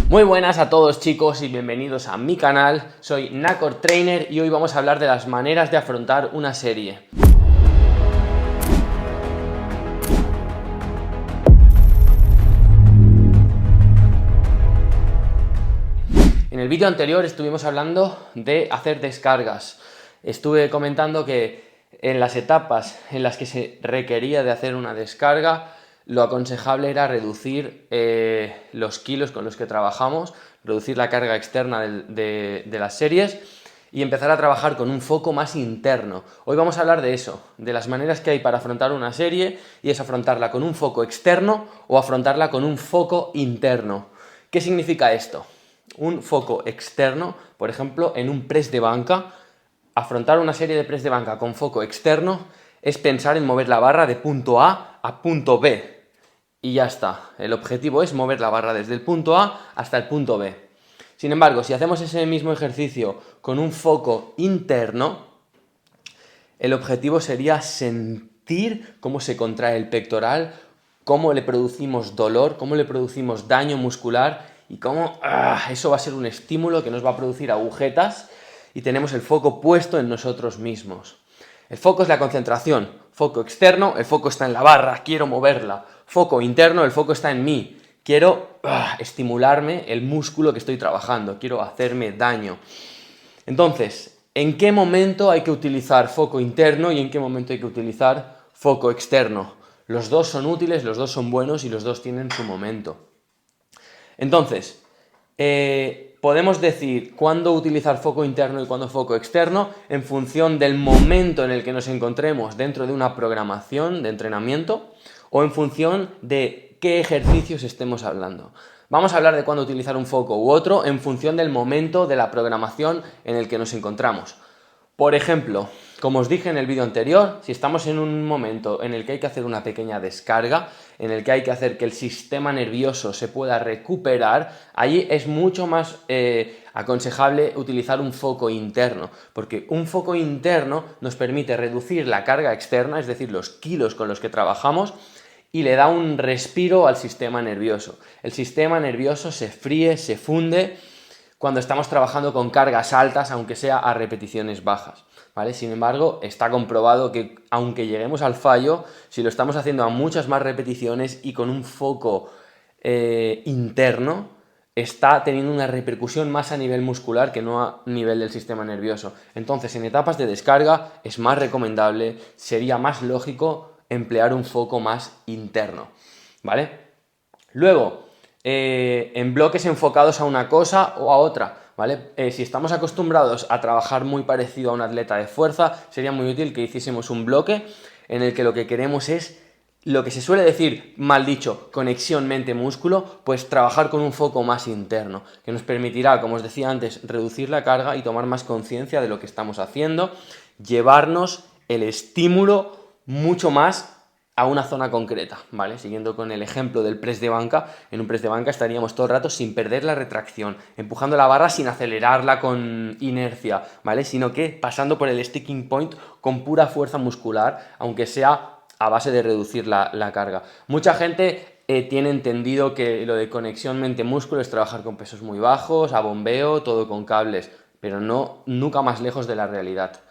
Muy buenas a todos chicos y bienvenidos a mi canal, soy Nacor Trainer y hoy vamos a hablar de las maneras de afrontar una serie. En el vídeo anterior estuvimos hablando de hacer descargas. Estuve comentando que en las etapas en las que se requería de hacer una descarga, lo aconsejable era reducir los kilos con los que trabajamos, reducir la carga externa de las series y empezar a trabajar con un foco más interno. Hoy vamos a hablar de eso, de las maneras que hay para afrontar una serie, y es afrontarla con un foco externo o afrontarla con un foco interno. ¿Qué significa esto? Un foco externo, por ejemplo, en un press de banca. Afrontar una serie de press de banca con foco externo es pensar en mover la barra de punto A a punto B. Y ya está. El objetivo es mover la barra desde el punto A hasta el punto B. Sin embargo, si hacemos ese mismo ejercicio con un foco interno, el objetivo sería sentir cómo se contrae el pectoral, cómo le producimos dolor, cómo le producimos daño muscular y cómo eso va a ser un estímulo que nos va a producir agujetas y tenemos el foco puesto en nosotros mismos. El foco es la concentración. Foco externo, el foco está en la barra, quiero moverla. Foco interno, el foco está en mí. Quiero estimularme el músculo que estoy trabajando, quiero hacerme daño. Entonces, ¿en qué momento hay que utilizar foco interno y en qué momento hay que utilizar foco externo? Los dos son útiles, los dos son buenos y los dos tienen su momento. Entonces, podemos decir cuándo utilizar foco interno y cuándo foco externo en función del momento en el que nos encontremos dentro de una programación de entrenamiento o en función de qué ejercicios estemos hablando. Vamos a hablar de cuándo utilizar un foco u otro en función del momento de la programación en el que nos encontramos. Por ejemplo, como os dije en el vídeo anterior, si estamos en un momento en el que hay que hacer una pequeña descarga, en el que hay que hacer que el sistema nervioso se pueda recuperar, allí es mucho más aconsejable utilizar un foco interno, porque un foco interno nos permite reducir la carga externa, es decir, los kilos con los que trabajamos, y le da un respiro al sistema nervioso. El sistema nervioso se fríe, se funde cuando estamos trabajando con cargas altas, aunque sea a repeticiones bajas, ¿vale? Sin embargo, está comprobado que aunque lleguemos al fallo, si lo estamos haciendo a muchas más repeticiones y con un foco interno, está teniendo una repercusión más a nivel muscular que no a nivel del sistema nervioso. Entonces, en etapas de descarga es más recomendable, sería más lógico emplear un foco más interno, ¿vale? Luego, en bloques enfocados a una cosa o a otra, ¿vale? Si estamos acostumbrados a trabajar muy parecido a un atleta de fuerza, sería muy útil que hiciésemos un bloque en el que lo que queremos es, lo que se suele decir, mal dicho, conexión mente-músculo, pues trabajar con un foco más interno, que nos permitirá, como os decía antes, reducir la carga y tomar más conciencia de lo que estamos haciendo, llevarnos el estímulo mucho más a una zona concreta, ¿vale? Siguiendo con el ejemplo del press de banca, en un press de banca estaríamos todo el rato sin perder la retracción, empujando la barra sin acelerarla con inercia, ¿vale? Sino que pasando por el sticking point con pura fuerza muscular, aunque sea a base de reducir la carga. Mucha gente tiene entendido que lo de conexión mente-músculo es trabajar con pesos muy bajos, a bombeo, todo con cables, pero no, nunca más lejos de la realidad.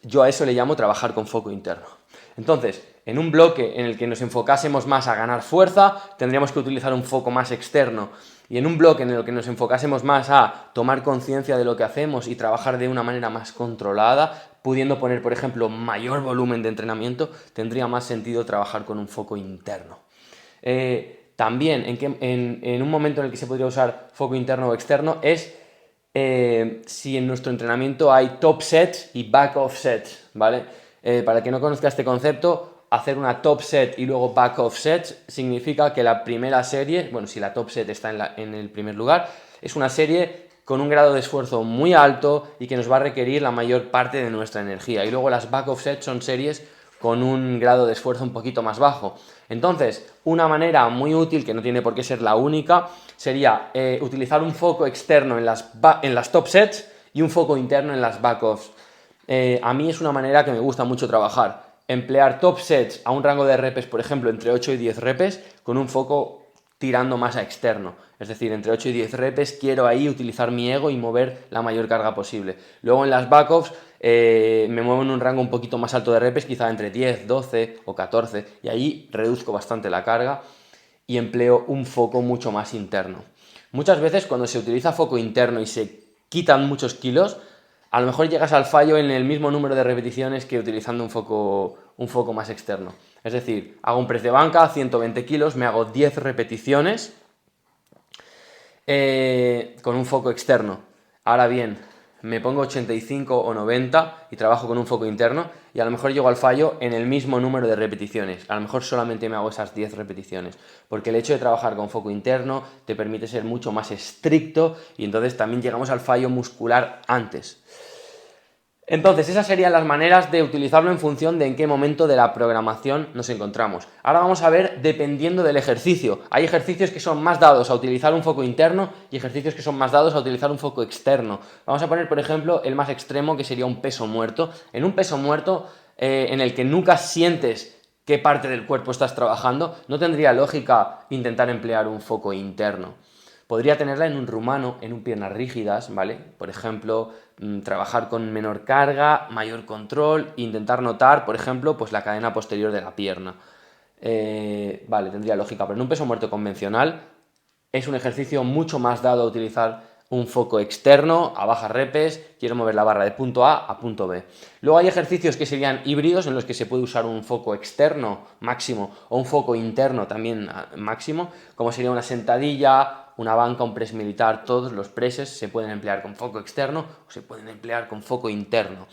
Yo a eso le llamo trabajar con foco interno. Entonces, en un bloque en el que nos enfocásemos más a ganar fuerza, tendríamos que utilizar un foco más externo. Y en un bloque en el que nos enfocásemos más a tomar conciencia de lo que hacemos y trabajar de una manera más controlada, pudiendo poner, por ejemplo, mayor volumen de entrenamiento, tendría más sentido trabajar con un foco interno. También, en un momento en el que se podría usar foco interno o externo es si en nuestro entrenamiento hay top sets y back off sets, ¿vale? Para el que no conozca este concepto, hacer una top set y luego back off set significa que la primera serie, bueno, si la top set está en el primer lugar, es una serie con un grado de esfuerzo muy alto y que nos va a requerir la mayor parte de nuestra energía. Y luego las back off set son series con un grado de esfuerzo un poquito más bajo. Entonces, una manera muy útil, que no tiene por qué ser la única, sería utilizar un foco externo en las top sets y un foco interno en las back offs. A mí es una manera que me gusta mucho trabajar. Emplear top sets a un rango de repes, por ejemplo, entre 8 y 10 repes, con un foco tirando más a externo. Es decir, entre 8 y 10 repes quiero ahí utilizar mi ego y mover la mayor carga posible. Luego en las backoffs me muevo en un rango un poquito más alto de repes, quizá entre 10, 12 o 14, y ahí reduzco bastante la carga y empleo un foco mucho más interno. Muchas veces cuando se utiliza foco interno y se quitan muchos kilos, a lo mejor llegas al fallo en el mismo número de repeticiones que utilizando un foco más externo. Es decir, hago un press de banca, 120 kilos, me hago 10 repeticiones con un foco externo. Ahora bien, me pongo 85 o 90 y trabajo con un foco interno y a lo mejor llego al fallo en el mismo número de repeticiones. A lo mejor solamente me hago esas 10 repeticiones, porque el hecho de trabajar con foco interno te permite ser mucho más estricto y entonces también llegamos al fallo muscular antes. Entonces, esas serían las maneras de utilizarlo en función de en qué momento de la programación nos encontramos. Ahora vamos a ver dependiendo del ejercicio. Hay ejercicios que son más dados a utilizar un foco interno y ejercicios que son más dados a utilizar un foco externo. Vamos a poner, por ejemplo, el más extremo, que sería un peso muerto. En un peso muerto, en el que nunca sientes qué parte del cuerpo estás trabajando, no tendría lógica intentar emplear un foco interno. Podría tenerla en un rumano, en un piernas rígidas, ¿vale? Por ejemplo, trabajar con menor carga, mayor control, intentar notar, por ejemplo, pues la cadena posterior de la pierna. Vale, tendría lógica, pero en un peso muerto convencional es un ejercicio mucho más dado a utilizar un foco externo a bajas repes, quiero mover la barra de punto A punto B. Luego hay ejercicios que serían híbridos en los que se puede usar un foco externo máximo o un foco interno también máximo, como sería una sentadilla, una banca, un press militar. Todos los presses se pueden emplear con foco externo o se pueden emplear con foco interno.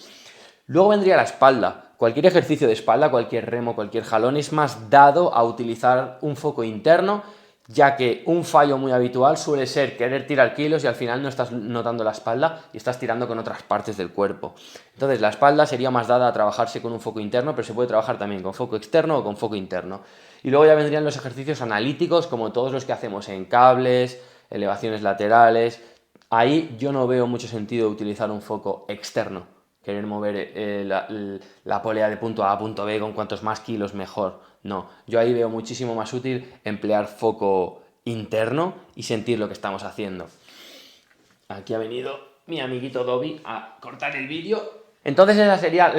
Luego vendría la espalda. Cualquier ejercicio de espalda, cualquier remo, cualquier jalón es más dado a utilizar un foco interno, ya que un fallo muy habitual suele ser querer tirar kilos y al final no estás notando la espalda y estás tirando con otras partes del cuerpo. Entonces la espalda sería más dada a trabajarse con un foco interno, pero se puede trabajar también con foco externo o con foco interno. Y luego ya vendrían los ejercicios analíticos, como todos los que hacemos en cables, elevaciones laterales. Ahí yo no veo mucho sentido utilizar un foco externo, querer mover la polea de punto A punto B con cuantos más kilos mejor. No, yo ahí veo muchísimo más útil emplear foco interno y sentir lo que estamos haciendo. Aquí ha venido mi amiguito Dobby a cortar el vídeo. Entonces esas serían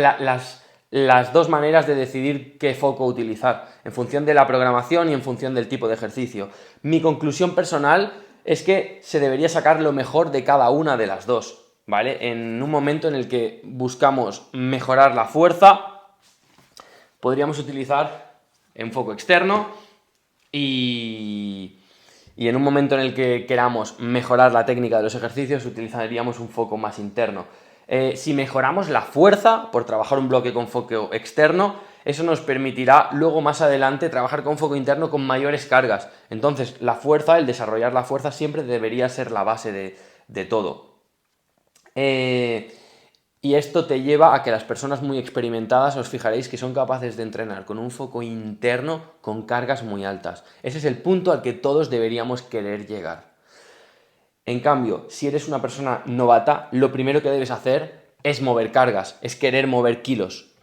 las dos maneras de decidir qué foco utilizar, en función de la programación y en función del tipo de ejercicio. Mi conclusión personal es que se debería sacar lo mejor de cada una de las dos, ¿vale? En un momento en el que buscamos mejorar la fuerza, podríamos utilizar un foco externo y en un momento en el que queramos mejorar la técnica de los ejercicios, utilizaríamos un foco más interno. Si mejoramos la fuerza por trabajar un bloque con foco externo, eso nos permitirá luego más adelante trabajar con foco interno con mayores cargas. Entonces, la fuerza, el desarrollar la fuerza siempre debería ser la base de todo. Y esto te lleva a que las personas muy experimentadas os fijaréis que son capaces de entrenar con un foco interno con cargas muy altas. Ese es el punto al que todos deberíamos querer llegar. En cambio, si eres una persona novata, lo primero que debes hacer es mover cargas, es querer mover kilos.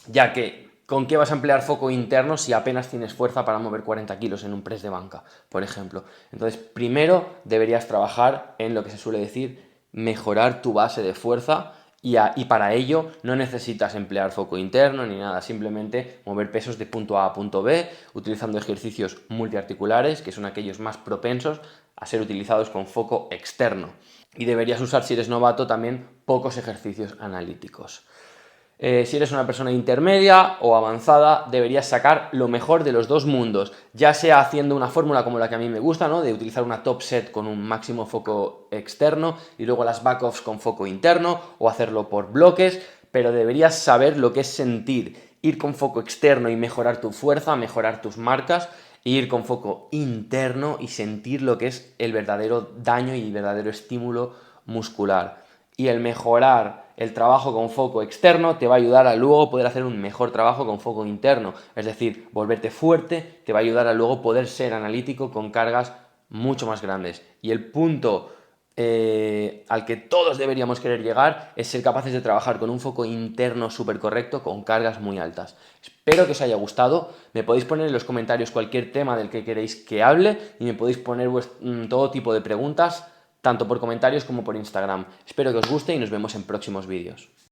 Ya que, ¿con qué vas a emplear foco interno si apenas tienes fuerza para mover 40 kilos en un press de banca, por ejemplo? Entonces, primero deberías trabajar en lo que se suele decir mejorar tu base de fuerza y para ello no necesitas emplear foco interno ni nada, simplemente mover pesos de punto A a punto B, utilizando ejercicios multiarticulares, que son aquellos más propensos a ser utilizados con foco externo. Y deberías usar, si eres novato, también pocos ejercicios analíticos. Si eres una persona intermedia o avanzada, deberías sacar lo mejor de los dos mundos, ya sea haciendo una fórmula como la que a mí me gusta, ¿no? De utilizar una top set con un máximo foco externo y luego las backoffs con foco interno, o hacerlo por bloques, pero deberías saber lo que es sentir, ir con foco externo y mejorar tu fuerza, mejorar tus marcas, e ir con foco interno y sentir lo que es el verdadero daño y verdadero estímulo muscular. Y el mejorar el trabajo con foco externo te va a ayudar a luego poder hacer un mejor trabajo con foco interno. Es decir, volverte fuerte te va a ayudar a luego poder ser analítico con cargas mucho más grandes. Y el punto al que todos deberíamos querer llegar, es ser capaces de trabajar con un foco interno súper correcto, con cargas muy altas. Espero que os haya gustado. Me podéis poner en los comentarios cualquier tema del que queréis que hable y me podéis poner todo tipo de preguntas, tanto por comentarios como por Instagram. Espero que os guste y nos vemos en próximos vídeos.